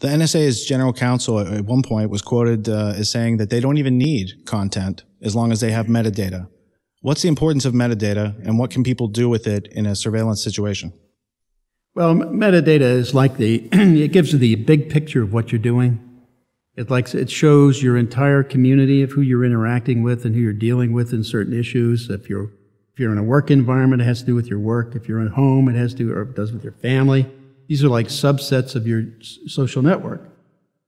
The NSA's general counsel at one point was quoted as saying that they don't even need content as long as they have metadata. What's the importance of metadata, and what can people do with it in a surveillance situation? Well, metadata is like it gives you the big picture of what you're doing. It shows your entire community of who you're interacting with and who you're dealing with in certain issues. If you're in a work environment, it has to do with your work. If you're at home, it has to do, or it does with your family. These are like subsets of your social network.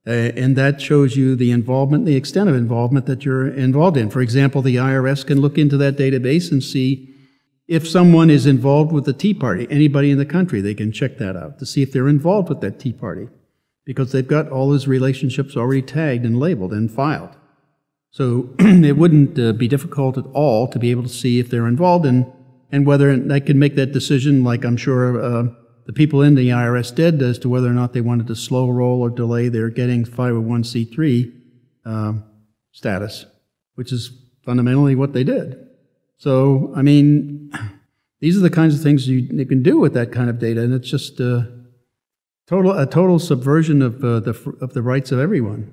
And that shows you the involvement, the extent of involvement that you're involved in. For example, the IRS can look into that database and see if someone is involved with the Tea Party. Anybody in the country, they can check that out to see if they're involved with that Tea Party, because they've got all those relationships already tagged and labeled and filed. So it wouldn't be difficult at all to be able to see if they're involved and whether they can make that decision, like I'm sure the people in the IRS did, as to whether or not they wanted to slow roll or delay their getting 501c3 status, which is fundamentally what they did. So, I mean, these are the kinds of things you can do with that kind of data, and it's just a total subversion of the rights of everyone.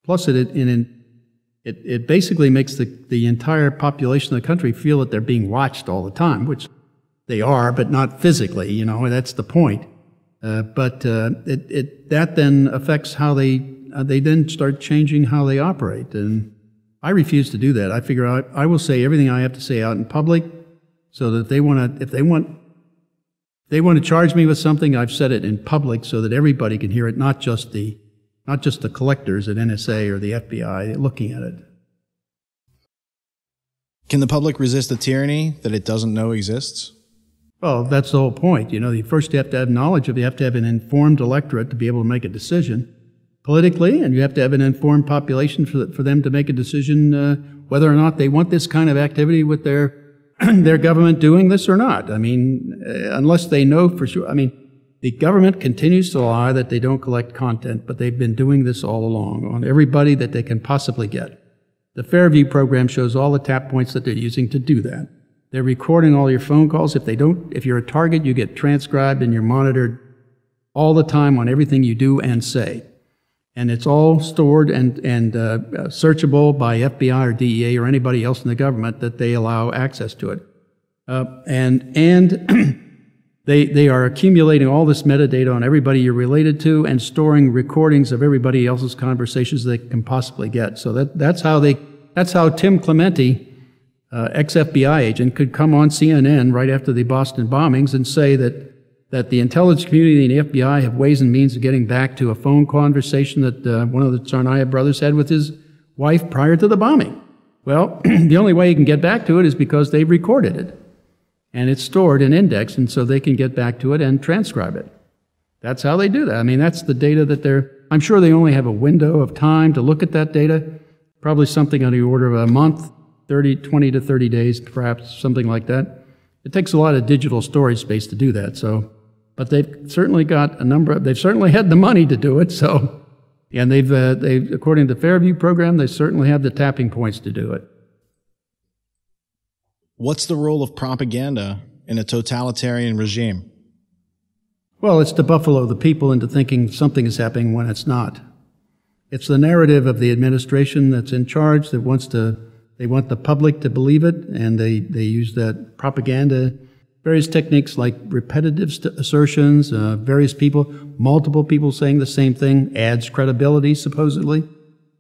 Plus, it basically makes the entire population of the country feel that they're being watched all the time, which they are, but not physically. You know, that's the point. That then affects how they then start changing how they operate, and I refuse to do that. I figure I will say everything I have to say out in public, so that if they want to charge me with something, I've said it in public so that everybody can hear it, not just the collectors at NSA or the FBI looking at it. Can the public resist the tyranny that it doesn't know exists? Well, that's the whole point. You know, first you have to have knowledge of it. You have to have an informed electorate to be able to make a decision politically, and you have to have an informed population for them to make a decision whether or not they want this kind of activity with their government doing this or not. I mean, unless they know for sure. I mean, the government continues to lie that they don't collect content, but they've been doing this all along on everybody that they can possibly get. The Fairview program shows all the tap points that they're using to do that. They're recording all your phone calls. If you're a target, you get transcribed and you're monitored all the time on everything you do and say. And it's all stored and searchable by FBI or DEA or anybody else in the government that they allow access to it. They are accumulating all this metadata on everybody you're related to and storing recordings of everybody else's conversations they can possibly get. So that's how Tim Clementi, ex-FBI agent, could come on CNN right after the Boston bombings and say that the intelligence community and the FBI have ways and means of getting back to a phone conversation that one of the Tsarnaev brothers had with his wife prior to the bombing. Well, the only way you can get back to it is because they've recorded it. And it's stored and indexed, and so they can get back to it and transcribe it. That's how they do that. I mean, that's the data that I'm sure they only have a window of time to look at that data, probably something on the order of a month, 20 to 30 days, perhaps, something like that. It takes a lot of digital storage space to do that, but they've certainly got they've certainly had the money to do it, and they've according to the Fairview program, they certainly have the tapping points to do it. What's the role of propaganda in a totalitarian regime? Well, it's to buffalo the people into thinking something is happening when it's not. It's the narrative of the administration that's in charge that they want the public to believe it, and they use that propaganda, various techniques like repetitive assertions, various people, multiple people saying the same thing, adds credibility, supposedly.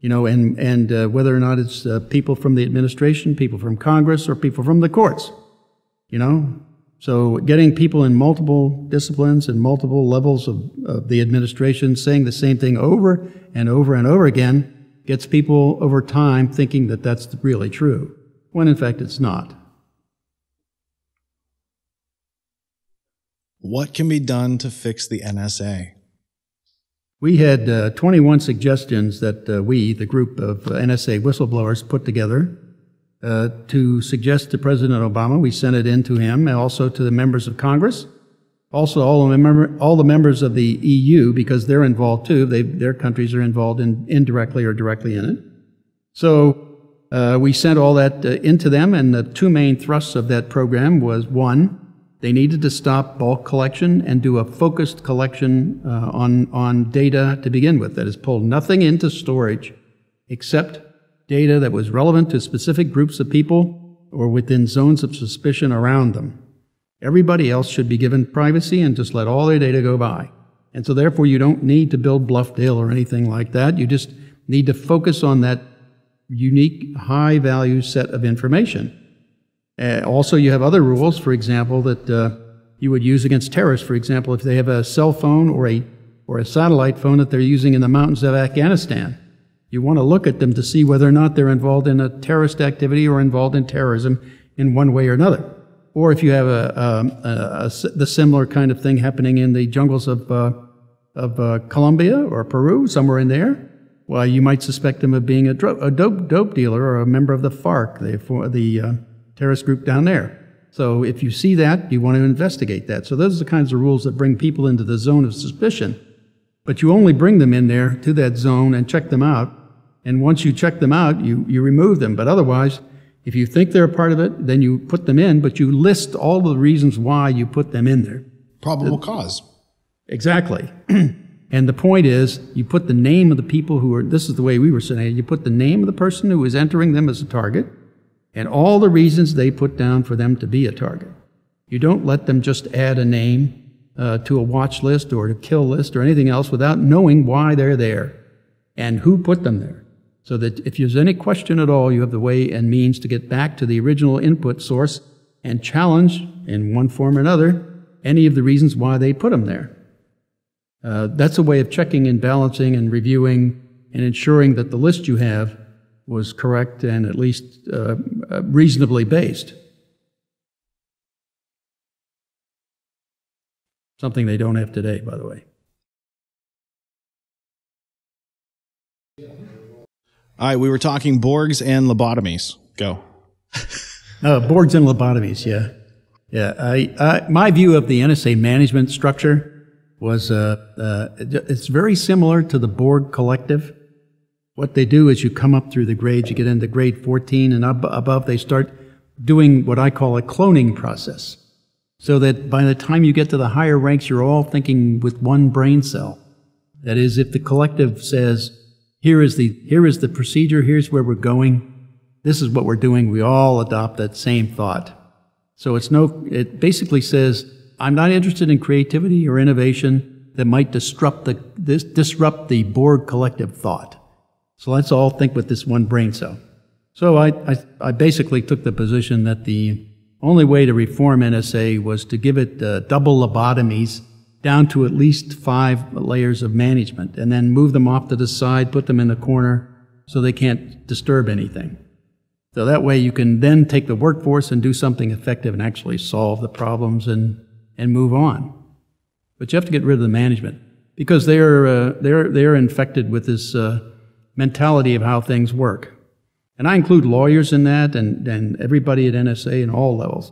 You know, and whether or not it's people from the administration, people from Congress, or people from the courts, you know. So getting people in multiple disciplines and multiple levels of the administration saying the same thing over and over and over again gets people over time thinking that that's really true, when in fact it's not. What can be done to fix the NSA? We had 21 suggestions that the group of NSA whistleblowers, put together to suggest to President Obama. We sent it in to him and also to the members of Congress, also all the members of the EU, because they're involved too. Their countries are involved indirectly or directly in it. So we sent all that into them, and the two main thrusts of that program was, one, They needed to stop bulk collection and do a focused collection on data to begin with. That is, pull nothing into storage except data that was relevant to specific groups of people or within zones of suspicion around them. Everybody else should be given privacy and just let all their data go by. And so therefore you don't need to build Bluffdale or anything like that. You just need to focus on that unique high-value set of information. Also, you have other rules, for example, that you would use against terrorists. For example, if they have a cell phone or a satellite phone that they're using in the mountains of Afghanistan, you want to look at them to see whether or not they're involved in a terrorist activity or involved in terrorism in one way or another. Or if you have the similar kind of thing happening in the jungles of Colombia or Peru, somewhere in there, well, you might suspect them of being a dope dealer or a member of the FARC, the terrorist group down there. So if you see that, you want to investigate that. So those are the kinds of rules that bring people into the zone of suspicion. But you only bring them in there to that zone and check them out. And once you check them out, you remove them. But otherwise, if you think they're a part of it, then you put them in, but you list all the reasons why you put them in there. Probable cause. Exactly. And the point is, you put the name of the people who are, this is the way we were saying it, you put the name of the person who is entering them as a target, and all the reasons they put down for them to be a target. You don't let them just add a name to a watch list or a kill list or anything else without knowing why they're there and who put them there. So that if there's any question at all, you have the way and means to get back to the original input source and challenge, in one form or another, any of the reasons why they put them there. That's a way of checking and balancing and reviewing and ensuring that the list you have was correct and at least reasonably based. Something they don't have today, by the way. All right, we were talking Borgs and lobotomies. Go. Borgs and lobotomies, yeah. Yeah, my view of the NSA management structure was it's very similar to the Borg Collective. What they do is you come up through the grades, you get into grade 14 and above, they start doing what I call a cloning process. So that by the time you get to the higher ranks, you're all thinking with one brain cell. That is, if the collective says, here is the procedure, here's where we're going, this is what we're doing, we all adopt that same thought. So it basically says, I'm not interested in creativity or innovation that might disrupt the Borg collective thought. So let's all think with this one brain cell. So I basically took the position that the only way to reform NSA was to give it double lobotomies down to at least 5 layers of management, and then move them off to the side, put them in the corner so they can't disturb anything. So that way you can then take the workforce and do something effective and actually solve the problems and move on. But you have to get rid of the management because they're infected with this mentality of how things work. And I include lawyers in that and everybody at NSA in all levels.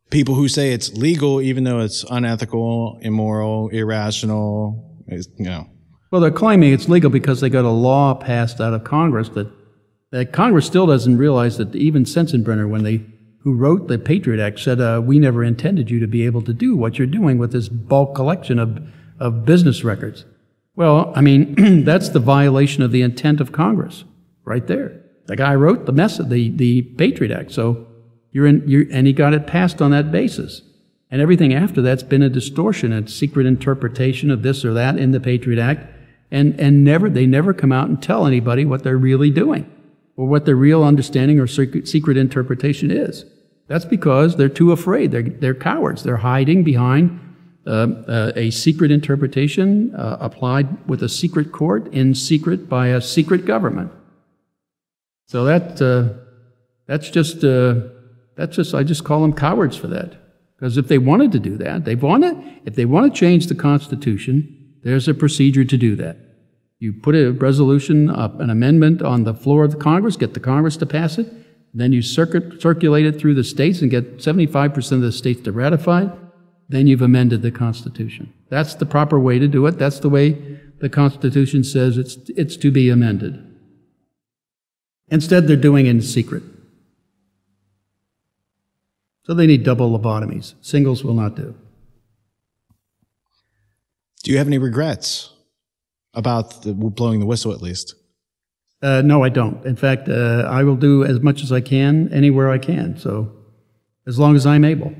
People who say it's legal even though it's unethical, immoral, irrational, Well, they're claiming it's legal because they got a law passed out of Congress that Congress still doesn't realize that even Sensenbrenner, who wrote the Patriot Act, said, we never intended you to be able to do what you're doing with this bulk collection of business records. Well, I mean, that's the violation of the intent of Congress, right there. The guy wrote the Patriot Act, so and he got it passed on that basis. And everything after that's been a distortion, a secret interpretation of this or that in the Patriot Act, and they never come out and tell anybody what they're really doing or what their real understanding or secret interpretation is. That's because they're too afraid. They're cowards. They're hiding behind a secret interpretation applied with a secret court in secret by a secret government. So that's just I just call them cowards for that. Because if they wanted to do that, if they want to change the Constitution, there's a procedure to do that. You put a resolution, an amendment on the floor of the Congress, get the Congress to pass it, then you circulate it through the states and get 75% of the states to ratify it, then you've amended the Constitution. That's the proper way to do it. That's the way the Constitution says it's to be amended. Instead, they're doing it in secret. So they need double lobotomies. Singles will not do. Do you have any regrets about blowing the whistle, at least? No, I don't. In fact, I will do as much as I can anywhere I can, so as long as I'm able.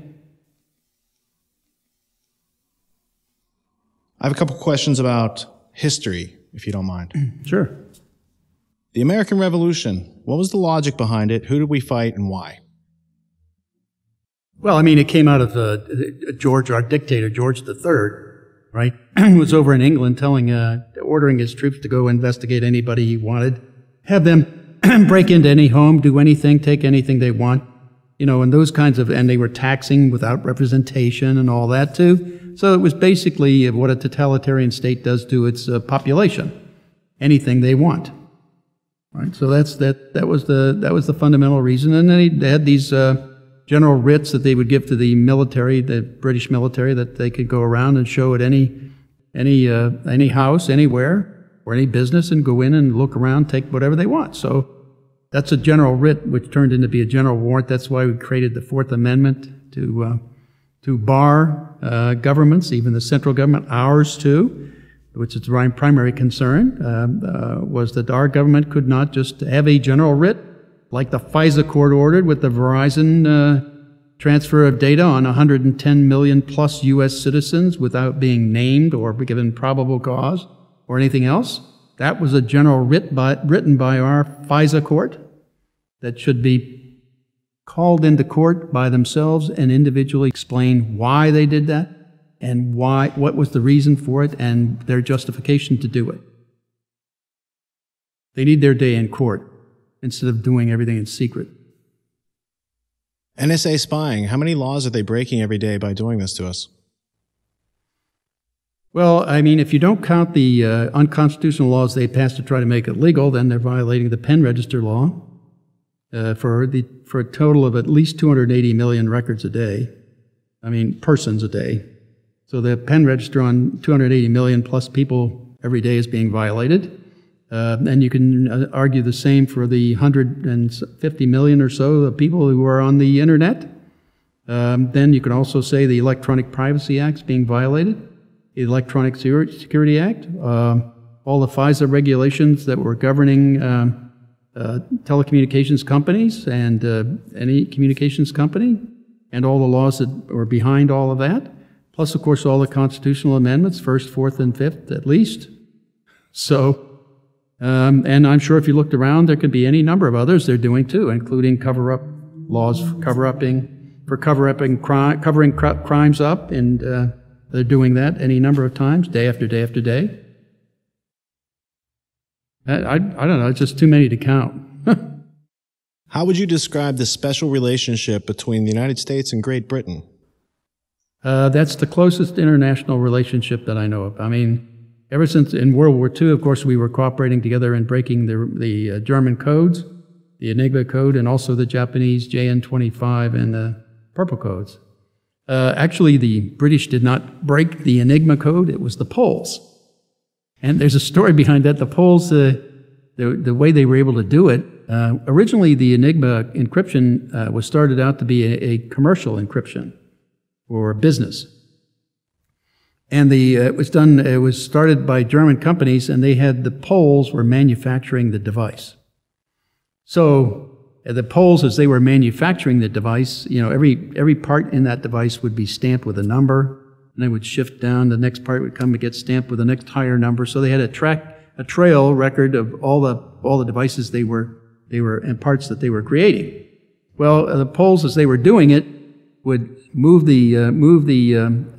I have a couple questions about history, if you don't mind. Sure. The American Revolution, what was the logic behind it? Who did we fight and why? Well, I mean, it came out of George, our dictator, George III, right? Was over in England ordering his troops to go investigate anybody he wanted, have them break into any home, do anything, take anything they want, and those kinds of, and they were taxing without representation and all that too. So it was basically what a totalitarian state does to its population, anything they want, right? So that was the fundamental reason. And then they had these general writs that they would give to the military, the British military, that they could go around and show at any house, anywhere, or any business, and go in and look around, take whatever they want. So that's a general writ, which turned into be a general warrant. That's why we created the Fourth Amendment to bar governments, even the central government, ours too, which is the primary concern, was that our government could not just have a general writ like the FISA court ordered with the Verizon transfer of data on 110 million plus U.S. citizens without being named or given probable cause or anything else. That was a general writ written by our FISA court that should be called into court by themselves and individually explain why they did that and what was the reason for it and their justification to do it. They need their day in court instead of doing everything in secret. NSA spying, how many laws are they breaking every day by doing this to us? Well, I mean, if you don't count the unconstitutional laws they passed to try to make it legal, then they're violating the pen register law for a total of at least 280 million records a day. I mean, persons a day. So the pen register on 280 million plus people every day is being violated. And you can argue the same for the 150 million or so of people who are on the internet. Then you can also say the Electronic Privacy Act is being violated, the Electronic Security Act, all the FISA regulations that were governing telecommunications companies and any communications company, and all the laws that were behind all of that, plus, of course, all the constitutional amendments, First, Fourth, and Fifth, at least. So, and I'm sure if you looked around, there could be any number of others they're doing too, including cover-up laws for covering crimes up, and they're doing that any number of times, day after day after day. I don't know, it's just too many to count. How would you describe the special relationship between the United States and Great Britain? That's the closest international relationship that I know of. I mean, ever since in World War II, of course, we were cooperating together in breaking the German codes, the Enigma code, and also the Japanese JN-25 and the Purple codes. Actually, the British did not break the Enigma code. It was the Poles. And there's a story behind that. The Poles, the way they were able to do it, originally the Enigma encryption was started out to be a commercial encryption for business. And it was started by German companies, and the Poles were manufacturing the device. So the Poles, as they were manufacturing the device, every part in that device would be stamped with a number, and they would shift down. The next part would come and get stamped with the next higher number. So they had a trail record of all the devices they were and parts that they were creating. Well, the Poles, as they were doing it, would move the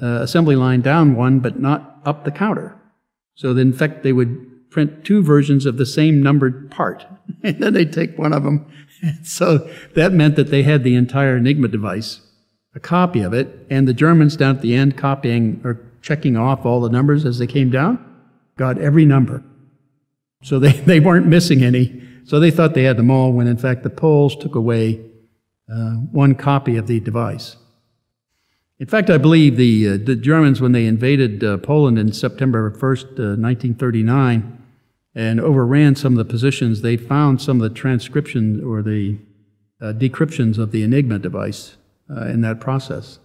assembly line down one, but not up the counter. So in fact, they would print two versions of the same numbered part, and then they'd take one of them. So that meant that they had the entire Enigma device, a copy of it, and the Germans down at the end copying or checking off all the numbers as they came down, got every number. So they weren't missing any. So they thought they had them all, when in fact the Poles took away one copy of the device. In fact, I believe the Germans, when they invaded Poland in September 1st, 1939, and overran some of the positions, they found some of the transcription or the decryptions of the Enigma device in that process.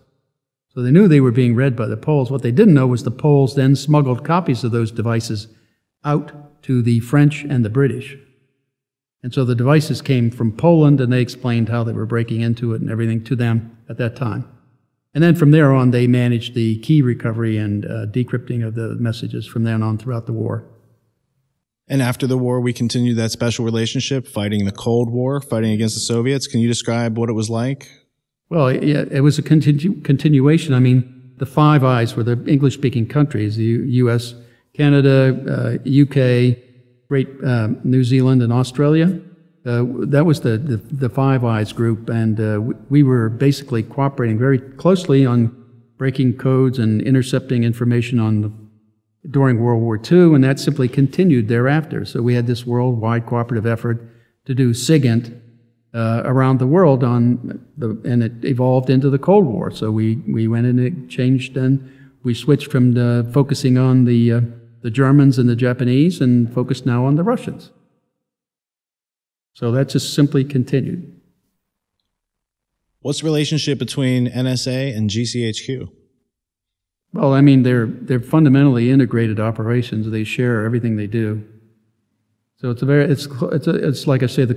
So they knew they were being read by the Poles. What they didn't know was the Poles then smuggled copies of those devices out to the French and the British. And so the devices came from Poland, and they explained how they were breaking into it and everything to them at that time. And then from there on, they managed the key recovery and decrypting of the messages from then on throughout the war. And after the war, we continued that special relationship, fighting the Cold War, fighting against the Soviets. Can you describe what it was like? Well, yeah, it was a continuation. I mean, the Five Eyes were the English-speaking countries, the U.S., Canada, UK, Great New Zealand, and Australia. That was the Five Eyes group, and we were basically cooperating very closely on breaking codes and intercepting information during World War II, and that simply continued thereafter. So we had this worldwide cooperative effort to do SIGINT around the world, and it evolved into the Cold War. So we went and it changed, and we switched from focusing on the Germans and the Japanese and focused now on the Russians. So that just simply continued. What's the relationship between NSA and GCHQ? Well, I mean, they're fundamentally integrated operations. They share everything they do. So it's like I say, the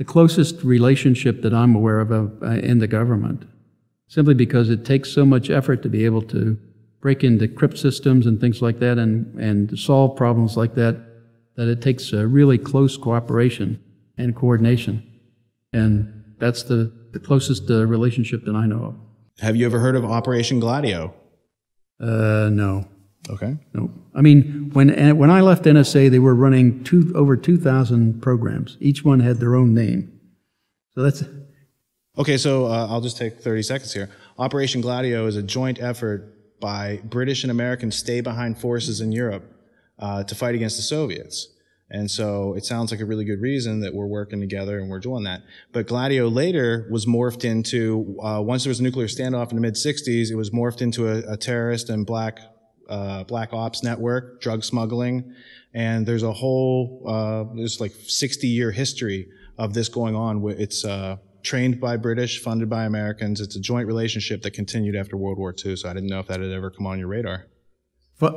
closest relationship that I'm aware of in the government. Simply because it takes so much effort to be able to break into crypt systems and things like that, and solve problems like that it takes a really close cooperation and coordination. And that's the closest relationship that I know of. Have you ever heard of Operation Gladio? No. Okay. No. I mean, when I left NSA, they were running over 2,000 programs. Each one had their own name. So that's... Okay, so I'll just take 30 seconds here. Operation Gladio is a joint effort by British and American stay-behind forces in Europe to fight against the Soviets. And so it sounds like a really good reason that we're working together and we're doing that. But Gladio later was morphed into, once there was a nuclear standoff in the mid-60s, it was morphed into a terrorist and black ops network, drug smuggling. And there's a whole, there's like 60-year history of this going on. It's trained by British, funded by Americans. It's a joint relationship that continued after World War II, so I didn't know if that had ever come on your radar.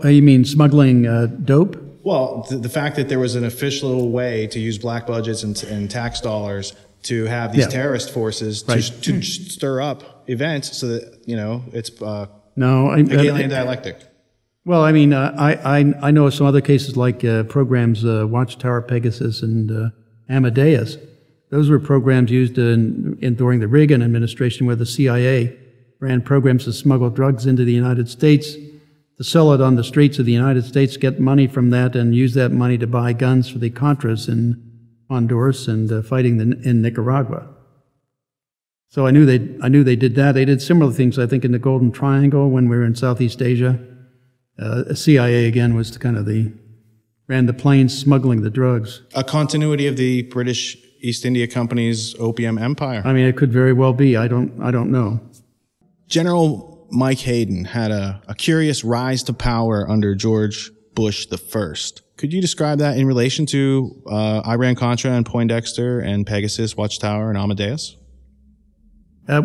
You mean smuggling dope? Well, the fact that there was an official way to use black budgets and tax dollars to have these terrorist forces to stir up events so that, you know, it's Hegelian dialectic. Well, I mean, I know of some other cases like programs Watchtower, Pegasus, and Amadeus. Those were programs used during the Reagan administration, where the CIA ran programs to smuggle drugs into the United States, to sell it on the streets of the United States, get money from that, and use that money to buy guns for the Contras in Honduras and fighting in Nicaragua. So I knew they did that. They did similar things, I think, in the Golden Triangle when we were in Southeast Asia. CIA again was ran the planes smuggling the drugs. A continuity of the British East India Company's opium empire. I mean, it could very well be. I don't know. General Mike Hayden had a curious rise to power under George Bush the First. Could you describe that in relation to Iran-Contra and Poindexter and Pegasus, Watchtower, and Amadeus? I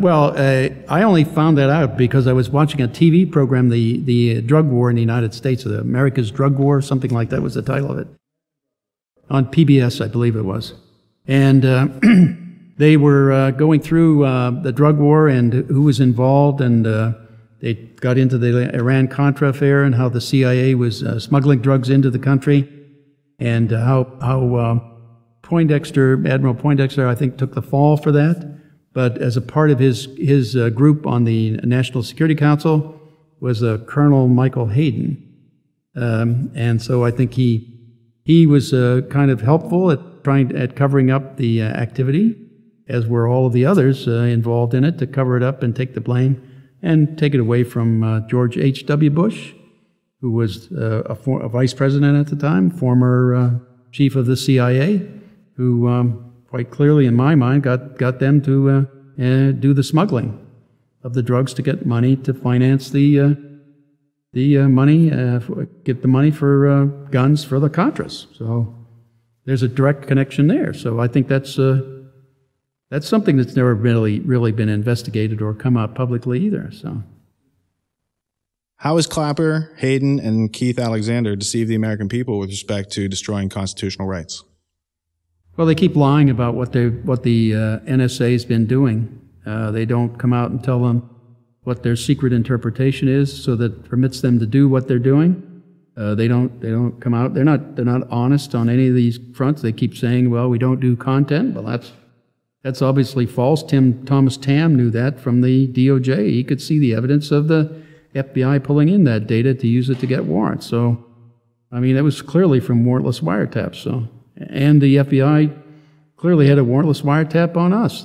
only found that out because I was watching a TV program, the drug war in the United States, the America's Drug War, something like that was the title of it, on PBS, I believe it was. And they were going through the drug war and who was involved, and they got into the Iran-Contra affair and how the CIA was smuggling drugs into the country, and how Admiral Poindexter, I think, took the fall for that. But as a part of his group on the National Security Council was Colonel Michael Hayden. And so I think he was kind of helpful at covering up the activity, as were all of the others involved in it, to cover it up and take the blame and take it away from George H.W. Bush, who was a vice president at the time, former chief of the CIA, who quite clearly, in my mind, got them to do the smuggling of the drugs to get money to finance get the money for guns for the Contras. So there's a direct connection there. So I think that's That's something that's never really been investigated or come out publicly either. So, how has Clapper, Hayden, and Keith Alexander deceived the American people with respect to destroying constitutional rights? Well, they keep lying about what the NSA has been doing. They don't come out and tell them what their secret interpretation is, so that permits them to do what they're doing. They don't come out. They're not honest on any of these fronts. They keep saying, "Well, we don't do content." Well, that's obviously false. Thomas Tam knew that from the DOJ. He could see the evidence of the FBI pulling in that data to use it to get warrants. So, I mean, that was clearly from warrantless wiretaps. So, and the FBI clearly had a warrantless wiretap on us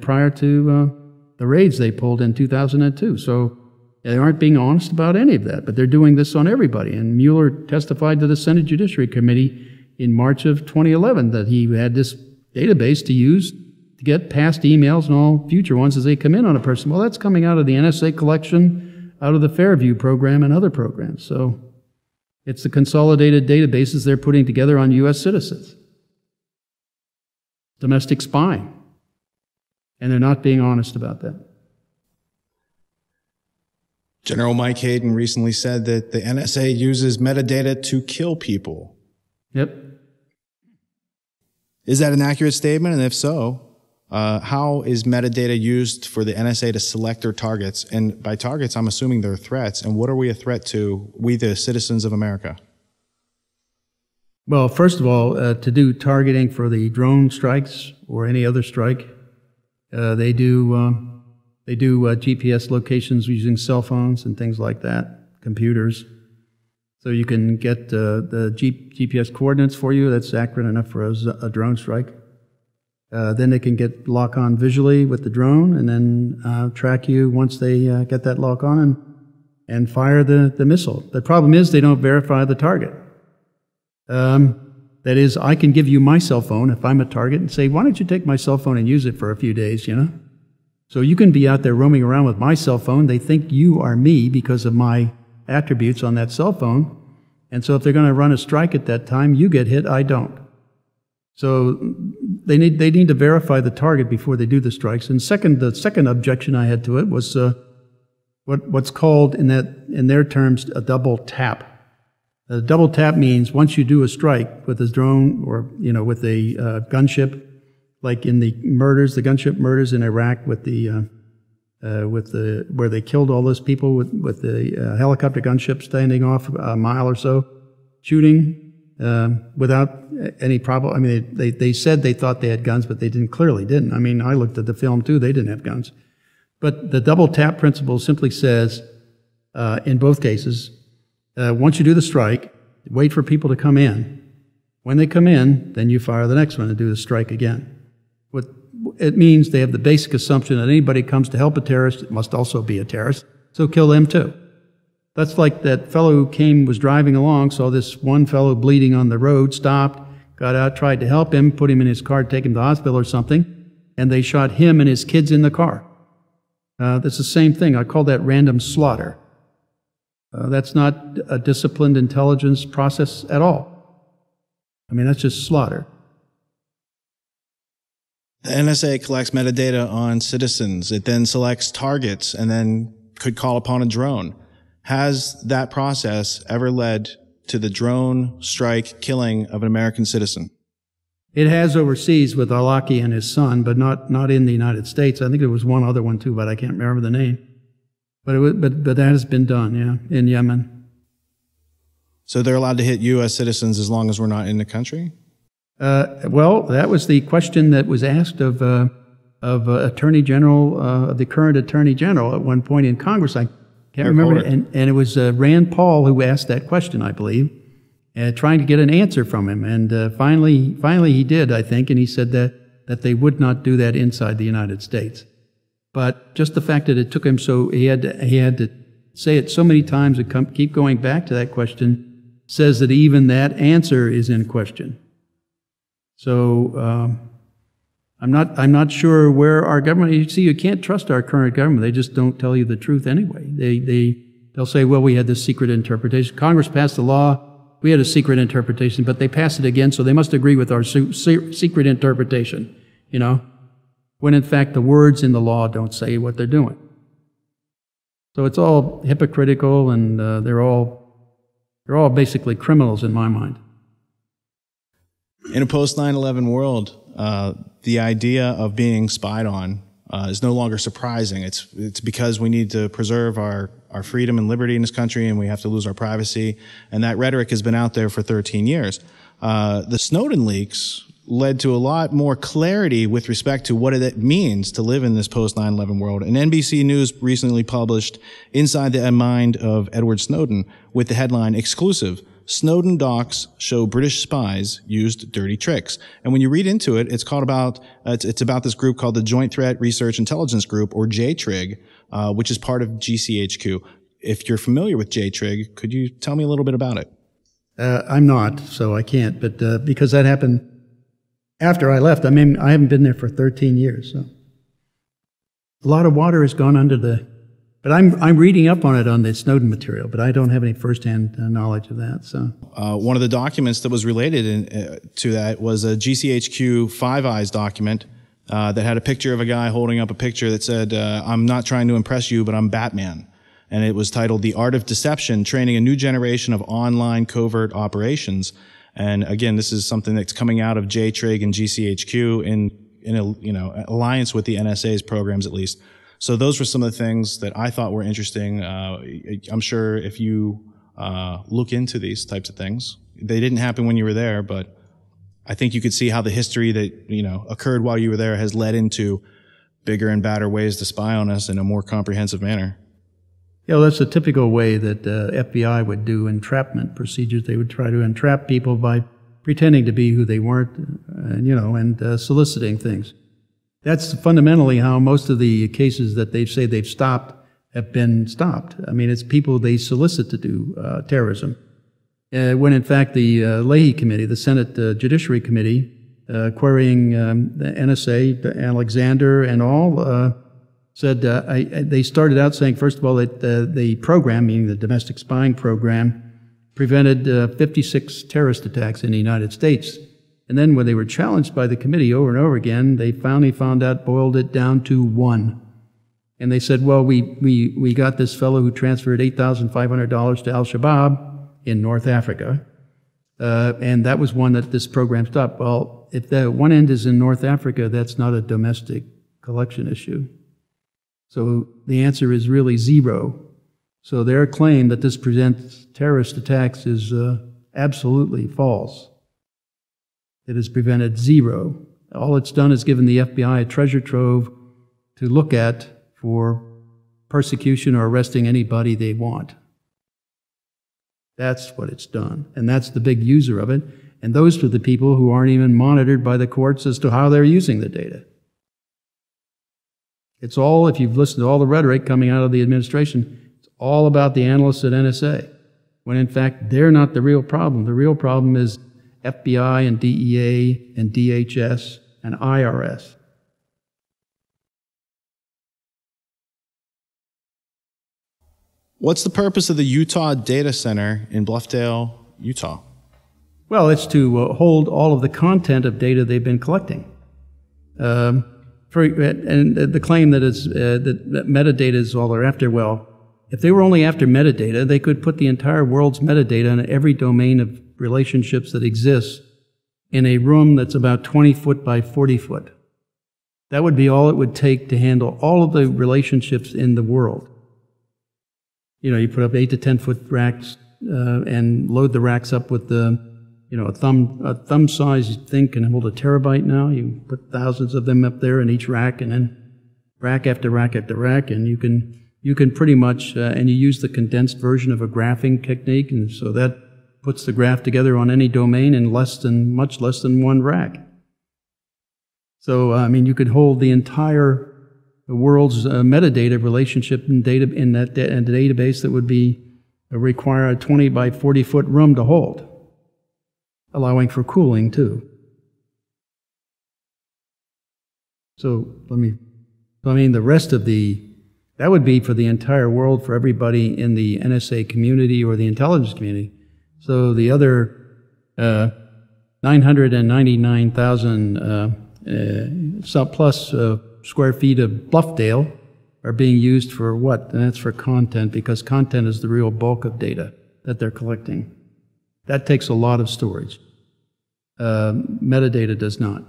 prior to the raids they pulled in 2002. So they aren't being honest about any of that, but they're doing this on everybody. And Mueller testified to the Senate Judiciary Committee in March of 2011 that he had this database to use to get past emails and all future ones as they come in on a person. Well, that's coming out of the NSA collection, out of the Fairview program and other programs. So it's the consolidated databases they're putting together on U.S. citizens. Domestic spying. And they're not being honest about that. General Mike Hayden recently said that the NSA uses metadata to kill people. Yep. Is that an accurate statement? And if so, how is metadata used for the NSA to select their targets? And by targets, I'm assuming they're threats. And what are we a threat to, we the citizens of America? Well, first of all, to do targeting for the drone strikes or any other strike, they do GPS locations using cell phones and things like that, computers. So you can get the GPS coordinates for you. That's accurate enough for a drone strike. Then they can get lock on visually with the drone and then track you once they get that lock on and fire the missile. The problem is they don't verify the target. That is, I can give you my cell phone if I'm a target and say, why don't you take my cell phone and use it for a few days, you know? So you can be out there roaming around with my cell phone. They think you are me because of my attributes on that cell phone. And so if they're going to run a strike at that time, you get hit, I don't. So they need to verify the target before they do the strikes. And the second objection I had to it was what's called in their terms a double tap. A double tap means once you do a strike with a drone or with a gunship, like in the gunship murders in Iraq where they killed all those people with the helicopter gunship standing off a mile or so, shooting without any problem. I mean, they said they thought they had guns, but they clearly didn't. I mean, I looked at the film too; they didn't have guns. But the double tap principle simply says, in both cases, once you do the strike, wait for people to come in. When they come in, then you fire the next one and do the strike again. What it means, they have the basic assumption that anybody comes to help a terrorist, it must also be a terrorist, so kill them too. That's like that fellow who was driving along, saw this one fellow bleeding on the road, stopped, got out, tried to help him, put him in his car, take him to the hospital or something, and they shot him and his kids in the car. That's the same thing. I call that random slaughter. That's not a disciplined intelligence process at all. I mean, that's just slaughter. The NSA collects metadata on citizens. It then selects targets and then could call upon a drone. Has that process ever led to the drone strike killing of an American citizen? It has overseas with Al-Awlaki and his son, but not in the United States. I think there was one other one too, but I can't remember the name. But that has been done, yeah, in Yemen. So they're allowed to hit U.S. citizens as long as we're not in the country? Well, that was the question that was asked of Attorney General, the current Attorney General at one point in Congress. I can't remember, and it was Rand Paul who asked that question, I believe, trying to get an answer from him. And finally he did, I think, and he said that they would not do that inside the United States. But just the fact that it took him so he had to say it so many times and keep going back to that question says that even that answer is in question. So I'm not sure where our government. You see, you can't trust our current government. They just don't tell you the truth anyway. They'll say, well, we had this secret interpretation. Congress passed the law. We had a secret interpretation, but they passed it again, so they must agree with our secret interpretation. You know. when in fact the words in the law don't say what they're doing. So it's all hypocritical, and they're all basically criminals in my mind. In a post 9/11 world, the idea of being spied on is no longer surprising. It's because we need to preserve our freedom and liberty in this country, and we have to lose our privacy. And that rhetoric has been out there for 13 years. The Snowden leaks led to a lot more clarity with respect to what it means to live in this post 9/11 world. And NBC News recently published Inside the Mind of Edward Snowden with the headline, "Exclusive: Snowden docs show British spies used dirty tricks." And when you read into it, it's about this group called the Joint Threat Research Intelligence Group, or JTRIG, which is part of GCHQ. If you're familiar with JTRIG, could you tell me a little bit about it? I'm not, so I can't, but because that happened after I left. I mean, I haven't been there for 13 years, so a lot of water has gone under the. But I'm reading up on it on the Snowden material, but I don't have any firsthand knowledge of that. So one of the documents that was related to that was a GCHQ Five Eyes document that had a picture of a guy holding up a picture that said, "I'm not trying to impress you, but I'm Batman." And it was titled "The Art of Deception: Training a New Generation of Online Covert Operations." And again, this is something that's coming out of JTRIG and GCHQ in a alliance with the NSA's programs, at least. So those were some of the things that I thought were interesting. I'm sure if you look into these types of things, they didn't happen when you were there, but I think you could see how the history that occurred while you were there has led into bigger and badder ways to spy on us in a more comprehensive manner. Yeah, well, that's a typical way that FBI would do entrapment procedures. They would try to entrap people by pretending to be who they weren't, and soliciting things. That's fundamentally how most of the cases that they say they've stopped have been stopped. I mean, it's people they solicit to do terrorism. When in fact the Leahy Committee, the Senate Judiciary Committee, querying the NSA, Alexander and all, said they started out saying, first of all, that the program, meaning the domestic spying program, prevented 56 terrorist attacks in the United States. And then when they were challenged by the committee over and over again, they finally boiled it down to one. And they said, well, we got this fellow who transferred $8,500 to Al-Shabaab in North Africa, and that was one that this program stopped. Well, if the one end is in North Africa, that's not a domestic collection issue. So the answer is really zero. So their claim that this prevents terrorist attacks is absolutely false. It has prevented zero. All it's done is given the FBI a treasure trove to look at for persecution or arresting anybody they want. That's what it's done. And that's the big user of it. And those are the people who aren't even monitored by the courts as to how they're using the data. It's all, if you've listened to all the rhetoric coming out of the administration, it's all about the analysts at NSA, when in fact they're not the real problem. The real problem is FBI and DEA and DHS and IRS. What's the purpose of the Utah Data Center in Bluffdale, Utah? Well, it's to hold all of the content of data they've been collecting. And the claim that that metadata is all they're after, well, if they were only after metadata, they could put the entire world's metadata in every domain of relationships that exists in a room that's about 20 foot by 40 foot. That would be all it would take to handle all of the relationships in the world. You put up 8 to 10 foot racks and load the racks up with a thumb size thing can hold a terabyte now. You put thousands of them up there in each rack, and then rack after rack after rack, and you can pretty much and you use the condensed version of a graphing technique, and so that puts the graph together on any domain in much less than one rack. So I mean, you could hold the entire world's metadata relationship in the database that would require a 20 by 40 foot room to hold, allowing for cooling too. So the rest of that would be for the entire world, for everybody in the NSA community or the intelligence community. So the other 999,000 plus square feet of Bluffdale are being used for what? And that's for content, because content is the real bulk of data that they're collecting. That takes a lot of storage. Metadata does not.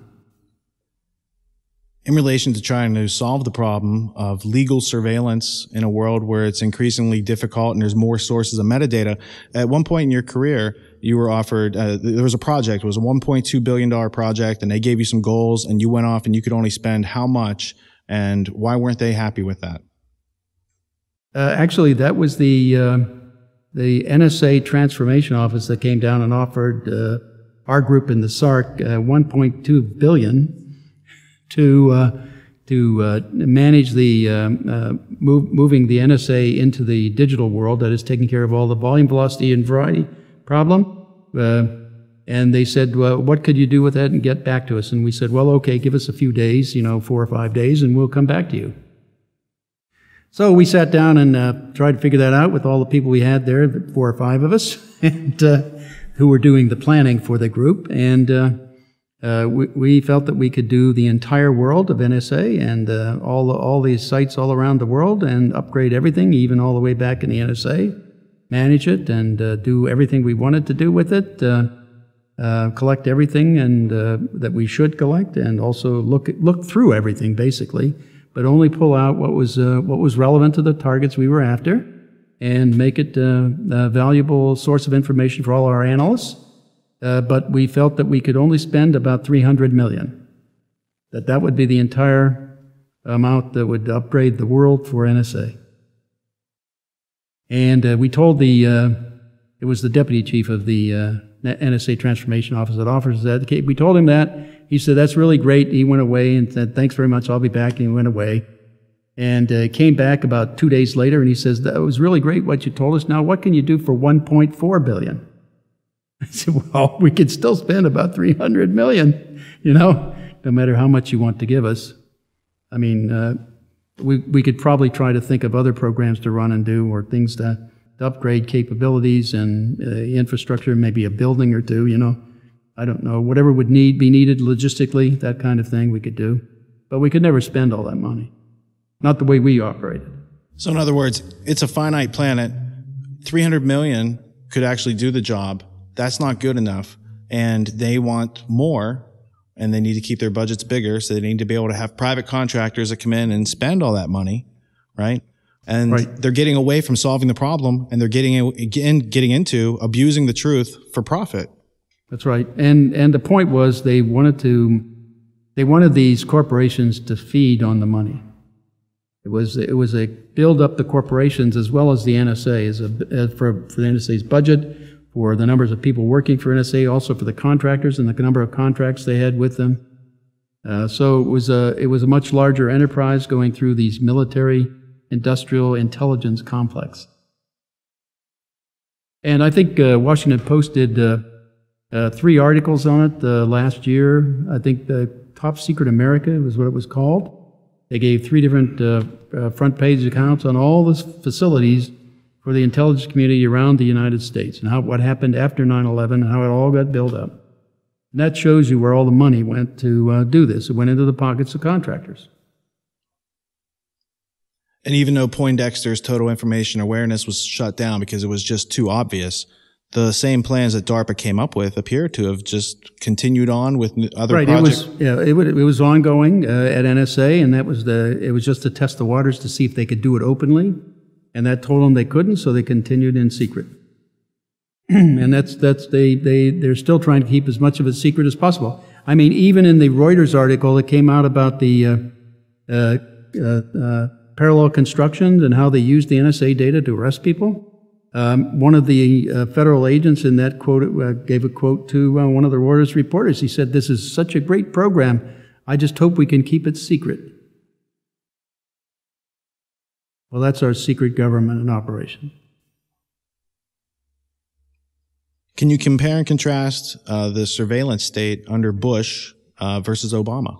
In relation to trying to solve the problem of legal surveillance in a world where it's increasingly difficult and there's more sources of metadata, at one point in your career, you were offered, there was a project, it was a $1.2 billion project, and they gave you some goals, and you went off and you could only spend how much, and why weren't they happy with that? Actually, that was the NSA Transformation Office that came down and offered our group in the SARC $1.2 billion to manage the moving the NSA into the digital world that is taking care of all the volume, velocity, and variety problem. And they said, well, what could you do with that and get back to us? And we said, well, okay, give us a few days, 4 or 5 days, and we'll come back to you. So we sat down and tried to figure that out with all the people we had there, 4 or 5 of us, and who were doing the planning for the group. And we felt that we could do the entire world of NSA and all these sites all around the world and upgrade everything, even all the way back in the NSA, manage it and do everything we wanted to do with it, collect everything and that we should collect, and also look through everything basically, but only pull out what was relevant to the targets we were after, and make it a valuable source of information for all our analysts. But we felt that we could only spend about $300 million. That would be the entire amount that would upgrade the world for NSA. And we told it was the deputy chief of the NSA Transformation Office that offers that. We told him that. He said, that's really great. He went away and said, thanks very much, I'll be back. And he went away. And came back about 2 days later, and he says, that was really great what you told us. Now, what can you do for $1.4 billion? I said, well, we could still spend about $300 million, no matter how much you want to give us. I mean, we could probably try to think of other programs to run and do, or things to upgrade capabilities and infrastructure, maybe a building or two, I don't know, whatever would be needed logistically, that kind of thing we could do. But we could never spend all that money. Not the way we operated. So in other words, it's a finite planet. 300 million could actually do the job. That's not good enough. And they want more, and they need to keep their budgets bigger, so they need to be able to have private contractors that come in and spend all that money, right? And they're getting away from solving the problem, and they're getting into abusing the truth for profit. That's right. And the point was they wanted these corporations to feed on the money. It was a build up the corporations as well as the NSA for the NSA's budget, for the numbers of people working for NSA, also for the contractors and the number of contracts they had with them. So it was a much larger enterprise going through these military industrial intelligence complex. And I think Washington Post did 3 articles on it last year. I think the Top Secret America was what it was called. They gave 3 different front page accounts on all the facilities for the intelligence community around the United States, and what happened after 9/11 and how it all got built up. And that shows you where all the money went to do this. It went into the pockets of contractors. And even though Poindexter's Total Information Awareness was shut down because it was just too obvious, the same plans that DARPA came up with appear to have just continued on with other projects. It was ongoing at NSA, and it was just to test the waters to see if they could do it openly. And that told them they couldn't, so they continued in secret. And they're still trying to keep as much of it secret as possible. I mean, even in the Reuters article that came out about the parallel constructions and how they used the NSA data to arrest people, one of the federal agents in that quote gave a quote to one of the Reuters reporters. He said, "This is such a great program. I just hope we can keep it secret." Well, that's our secret government in operation. Can you compare and contrast the surveillance state under Bush versus Obama?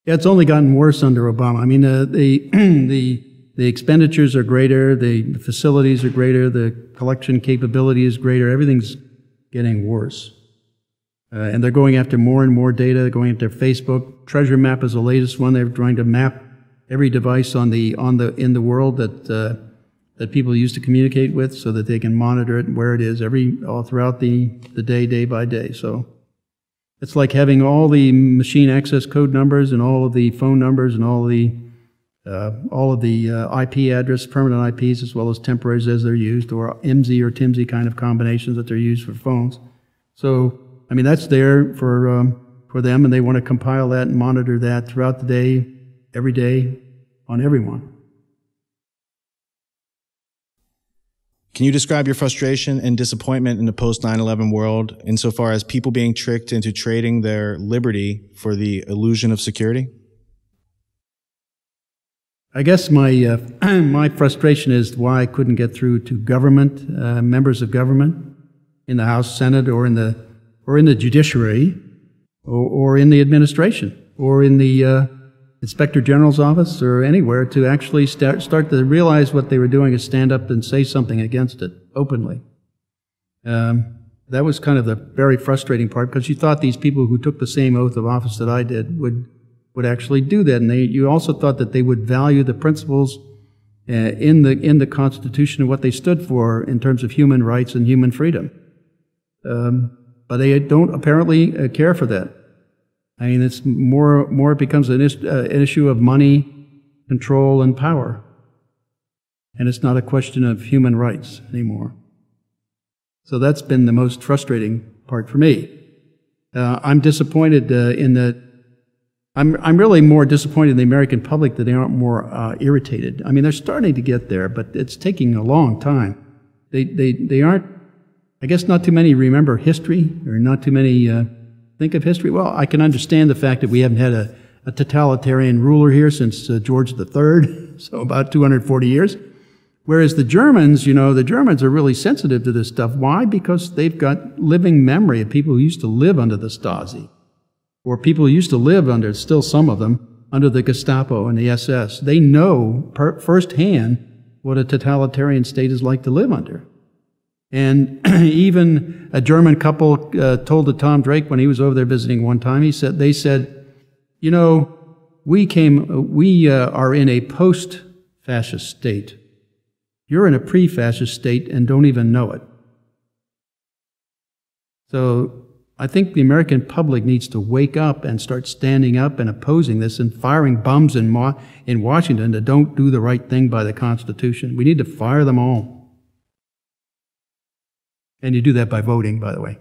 Yeah, it's only gotten worse under Obama. I mean, the expenditures are greater, the facilities are greater, the collection capability is greater. Everything's getting worse. And they're going after more and more data. They're going after Facebook. Treasure Map is the latest one. They're trying to map every device in the world that people use to communicate with, so that they can monitor it and where it is all throughout the day by day. So it's like having all the machine access code numbers and all of the phone numbers and all of the IP address, permanent IPs, as well as temporaries as they're used, or IMSI or TIMSI kind of combinations that they're used for phones. So, I mean, that's there for them, and they want to compile that and monitor that throughout the day, every day, on everyone. Can you describe your frustration and disappointment in the post 9/11 world insofar as people being tricked into trading their liberty for the illusion of security? I guess my my frustration is why I couldn't get through to government, members of government in the House, Senate, or in the judiciary, or in the administration, or in the Inspector General's office, or anywhere, to actually start to realize what they were doing is stand up and say something against it openly. That was kind of the very frustrating part, because you thought these people who took the same oath of office that I did would actually do that, and you also thought that they would value the principles in the Constitution and what they stood for in terms of human rights and human freedom. But they don't apparently care for that. I mean, it's more it becomes an issue of money, control, and power. And it's not a question of human rights anymore. So that's been the most frustrating part for me. I'm disappointed in that. I'm really more disappointed in the American public that they aren't more irritated. I mean, they're starting to get there, but it's taking a long time. They aren't. I guess not too many remember history, or not too many think of history. Well, I can understand the fact that we haven't had a totalitarian ruler here since George III, so about 240 years. Whereas the Germans, the Germans are really sensitive to this stuff. Why? Because they've got living memory of people who used to live under the Stasi, or people who used to live under, still some of them, under the Gestapo and the SS. They know firsthand what a totalitarian state is like to live under. And even a German couple told to Tom Drake when he was over there visiting one time, they said, we are in a post-fascist state. You're in a pre-fascist state and don't even know it. So I think the American public needs to wake up and start standing up and opposing this and firing bums in Washington that don't do the right thing by the Constitution. We need to fire them all. And you do that by voting, by the way.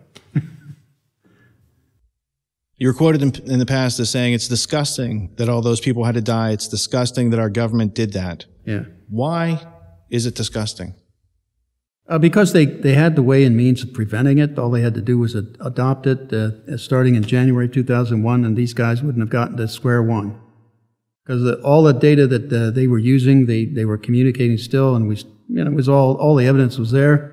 You were quoted in the past as saying it's disgusting that all those people had to die. It's disgusting that our government did that. Yeah. Why is it disgusting? Because they had the way and means of preventing it. All they had to do was adopt it starting in January 2001, and these guys wouldn't have gotten to square one. Because all the data that they were using, they were communicating still, and it was all the evidence was there.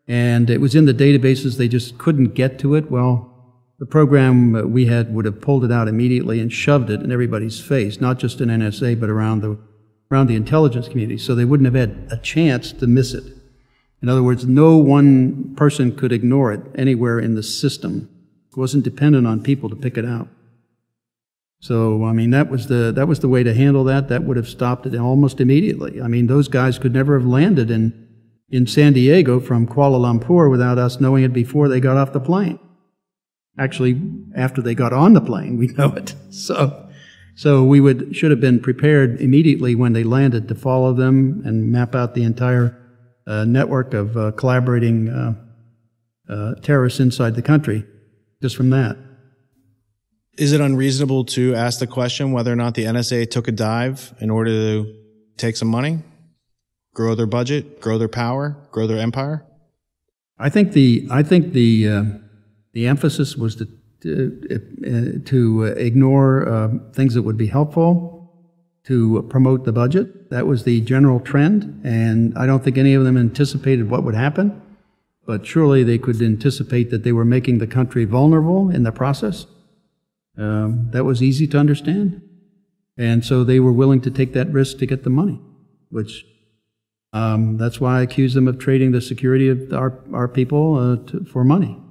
And it was in the databases, they just couldn't get to it. Well, the program we had would have pulled it out immediately and shoved it in everybody's face, not just in NSA, but around the intelligence community, so they wouldn't have had a chance to miss it. In other words, no one person could ignore it anywhere in the system. It wasn't dependent on people to pick it out. So, I mean, that was the way to handle that. That would have stopped it almost immediately. I mean, those guys could never have landed in San Diego from Kuala Lumpur without us knowing it before they got off the plane. Actually, after they got on the plane, we know it. So we should have been prepared immediately when they landed to follow them and map out the entire network of collaborating terrorists inside the country, just from that. Is it unreasonable to ask the question whether or not the NSA took a dive in order to take some money? Grow their budget, grow their power, grow their empire? I think the emphasis was to ignore things that would be helpful, to promote the budget. That was the general trend, and I don't think any of them anticipated what would happen. But surely they could anticipate that they were making the country vulnerable in the process. That was easy to understand, and so they were willing to take that risk to get the money, which. That's why I accuse them of trading the security of our people for money.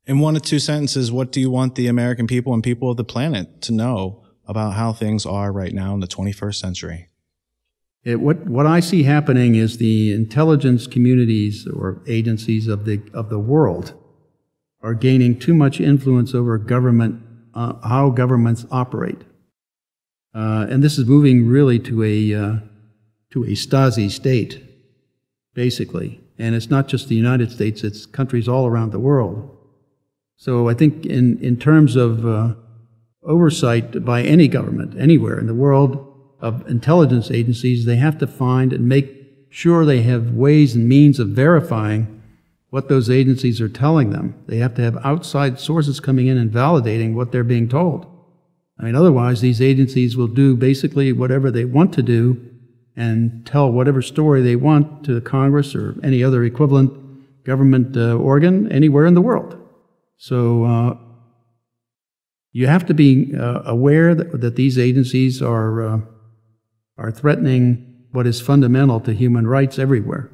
In 1 or 2 sentences, what do you want the American people and people of the planet to know about how things are right now in the 21st century? What I see happening is the intelligence communities or agencies of the world are gaining too much influence over government, how governments operate. And this is moving really to a Stasi state, basically. And it's not just the United States, it's countries all around the world. So I think in terms of oversight by any government, anywhere in the world, of intelligence agencies, they have to find and make sure they have ways and means of verifying what those agencies are telling them. They have to have outside sources coming in and validating what they're being told. I mean, otherwise these agencies will do basically whatever they want to do and tell whatever story they want to Congress or any other equivalent government organ anywhere in the world. So you have to be aware that these agencies are threatening what is fundamental to human rights everywhere.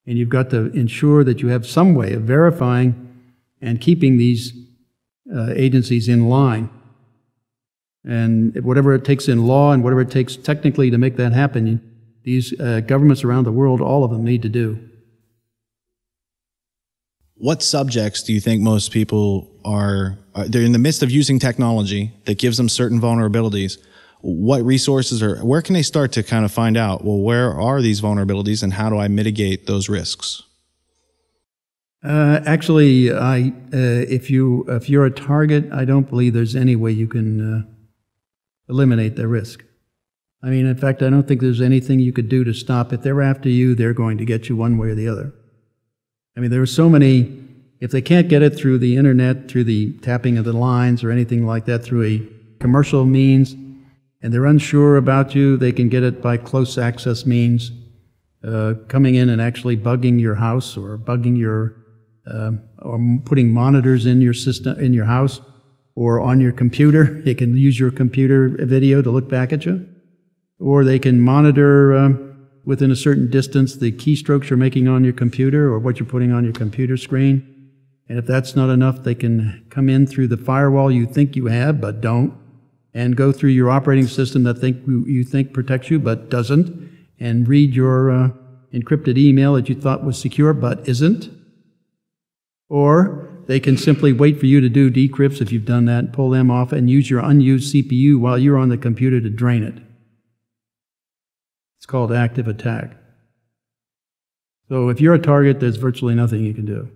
And you've got to ensure that you have some way of verifying and keeping these agencies in line. And whatever it takes in law and whatever it takes technically to make that happen, these governments around the world, all of them need to do. What subjects do you think most people they're in the midst of using technology that gives them certain vulnerabilities? What resources where can they start to kind of find out, well, where are these vulnerabilities and how do I mitigate those risks? Actually, if you're a target, I don't believe there's any way you can eliminate the risk. I mean, in fact, I don't think there's anything you could do to stop it. They're after you, they're going to get you one way or the other. I mean, there are so many, if they can't get it through the internet, through the tapping of the lines or anything like that, through a commercial means, and they're unsure about you, they can get it by close access means, coming in and actually bugging your house or bugging your, or putting monitors in your system, in your house or on your computer. They can use your computer video to look back at you. Or they can monitor within a certain distance the keystrokes you're making on your computer or what you're putting on your computer screen. And if that's not enough, they can come in through the firewall you think you have but don't, and go through your operating system that you think protects you but doesn't, and read your encrypted email that you thought was secure but isn't. Or they can simply wait for you to do decrypts if you've done that, pull them off, and use your unused CPU while you're on the computer to drain it. It's called active attack. So if you're a target, there's virtually nothing you can do.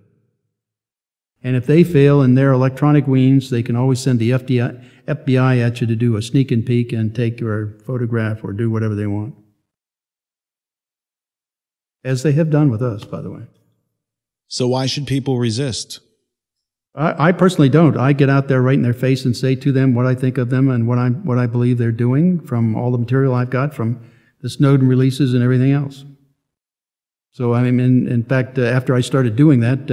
And if they fail in their electronic means, they can always send the FBI at you to do a sneak and peek and take your photograph or do whatever they want. As they have done with us, by the way. So why should people resist? I personally don't. I get out there right in their face and say to them what I think of them and what I believe they're doing from all the material I've got from the Snowden releases and everything else. So I mean, in fact, after I started doing that,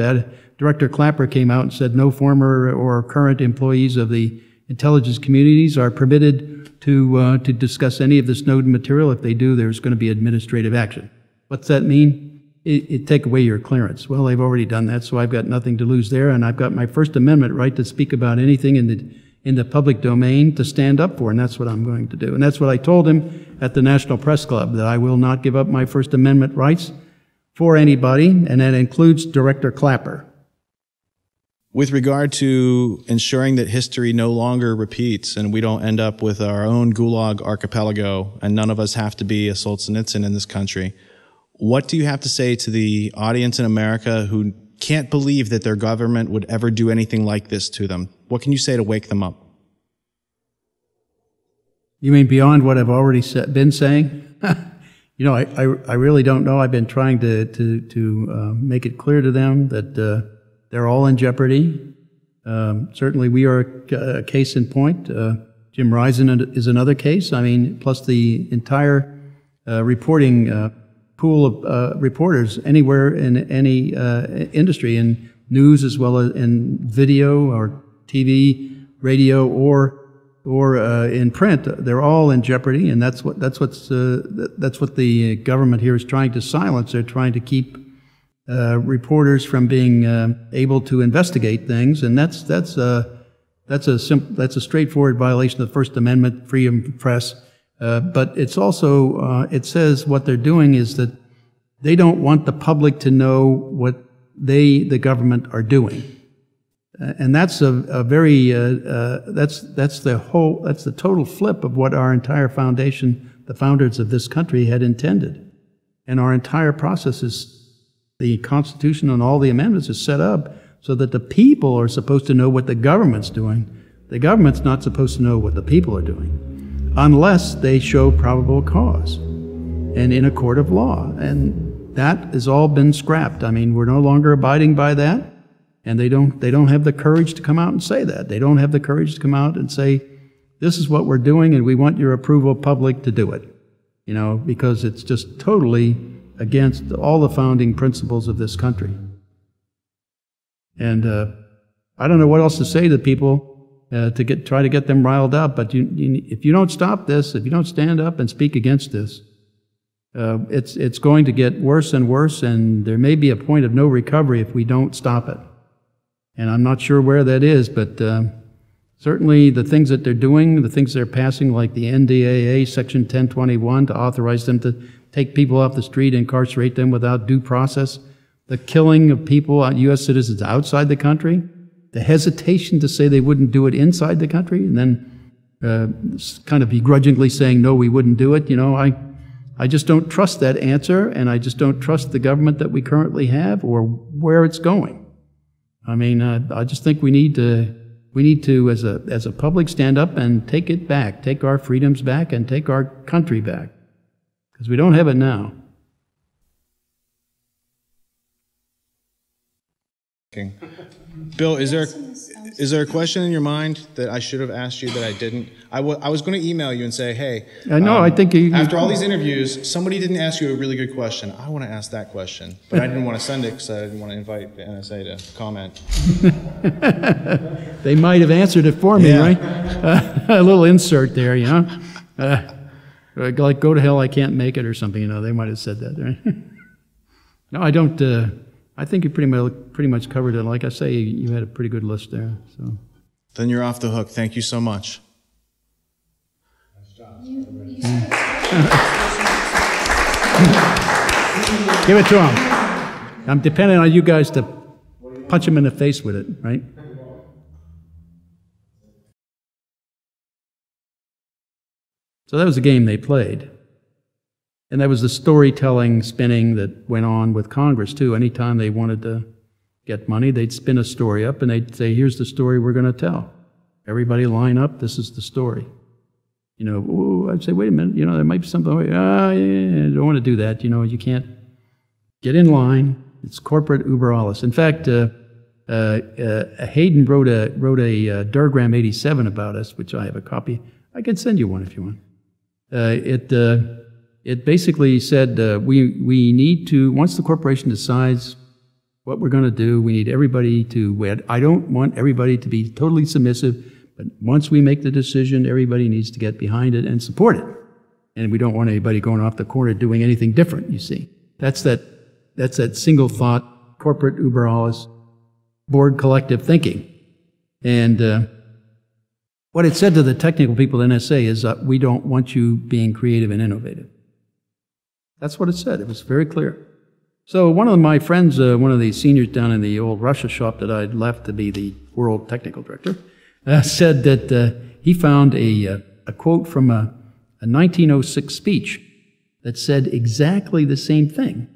Director Clapper came out and said no former or current employees of the intelligence communities are permitted to discuss any of the Snowden material. If they do, there's going to be administrative action. What's that mean? It take away your clearance. Well, they've already done that, so I've got nothing to lose there, and I've got my First Amendment right to speak about anything in the public domain to stand up for, and that's what I'm going to do. And that's what I told him at the National Press Club, that I will not give up my First Amendment rights for anybody, and that includes Director Clapper. With regard to ensuring that history no longer repeats and we don't end up with our own Gulag archipelago and none of us have to be a Solzhenitsyn in this country, what do you have to say to the audience in America who can't believe that their government would ever do anything like this to them? What can you say to wake them up? You mean beyond what I've already been saying? You know, I really don't know. I've been trying to make it clear to them that they're all in jeopardy. Certainly we are a case in point. Jim Risen is another case. I mean, plus the entire reporting pool of reporters anywhere in any industry, in news as well as in video or TV, radio, or in print. They're all in jeopardy, and that's what the government here is trying to silence. They're trying to keep reporters from being able to investigate things, and that's a straightforward violation of the First Amendment, freedom of press. But it's also it says what they're doing is that they don't want the public to know what the government, are doing, and that's that's the total flip of what our entire foundation, the founders of this country, had intended, and our entire process is. The Constitution and all the amendments is set up so that the people are supposed to know what the government's doing. The government's not supposed to know what the people are doing unless they show probable cause and in a court of law. And that has all been scrapped. I mean, we're no longer abiding by that, and they don't have the courage to come out and say that. They don't have the courage to come out and say, this is what we're doing and we want your approval, public, to do it. You know, because it's just totally against all the founding principles of this country. And I don't know what else to say to people to try to get them riled up, but if you don't stop this, if you don't stand up and speak against this, it's going to get worse and worse, and there may be a point of no recovery if we don't stop it. And I'm not sure where that is, but certainly the things that they're doing, the things they're passing, like the NDAA Section 1021 to authorize them to take people off the street, incarcerate them without due process, the killing of people, U.S. citizens outside the country, the hesitation to say they wouldn't do it inside the country, and then kind of begrudgingly saying, no, we wouldn't do it. You know, I just don't trust that answer, and I just don't trust the government that we currently have or where it's going. I mean, I just think we need to, as a public, stand up and take it back, take our freedoms back, and take our country back. Because we don't have it now. Bill, is there a question in your mind that I should have asked you that I didn't? I was going to email you and say, hey, no, I think after all these interviews, somebody didn't ask you a really good question. I want to ask that question, but I didn't want to send it because I didn't want to invite the NSA to comment. They might have answered it for me, yeah. Right? A little insert there, you know. Like, go to hell, I can't make it, or something, you know, they might have said that, right? No, I don't, I think you pretty much covered it. Like I say, you had a pretty good list there, so. Then you're off the hook. Thank you so much. Give it to him. I'm depending on you guys to punch him in the face with it, right? So that was the game they played. And that was the storytelling spinning that went on with Congress, too. Anytime they wanted to get money, they'd spin a story up and they'd say, here's the story we're going to tell. Everybody line up, this is the story. You know, ooh, I'd say, wait a minute, you know, there might be something, yeah, I don't want to do that. You know, you can't get in line. It's corporate uber alles. In fact, Hayden wrote a Durgram 87 about us, which I have a copy. I can send you one if you want. It basically said we need to, once the corporation decides what we're going to do, we need everybody to, I don't want everybody to be totally submissive, but once we make the decision, everybody needs to get behind it and support it. And we don't want anybody going off the corner doing anything different, you see. That's that single thought, corporate uber alles, board collective thinking. And what it said to the technical people at NSA is we don't want you being creative and innovative. That's what it said. It was very clear. So one of my friends, one of the seniors down in the old Russia shop that I'd left to be the world technical director, said that he found a quote from a 1906 speech that said exactly the same thing,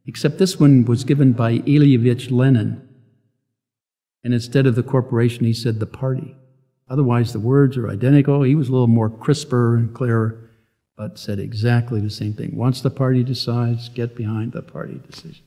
except this one was given by Ilyich Lenin. And instead of the corporation, he said the party. Otherwise, the words are identical. He was a little more crisper and clearer, but said exactly the same thing. Once the party decides, get behind the party decision.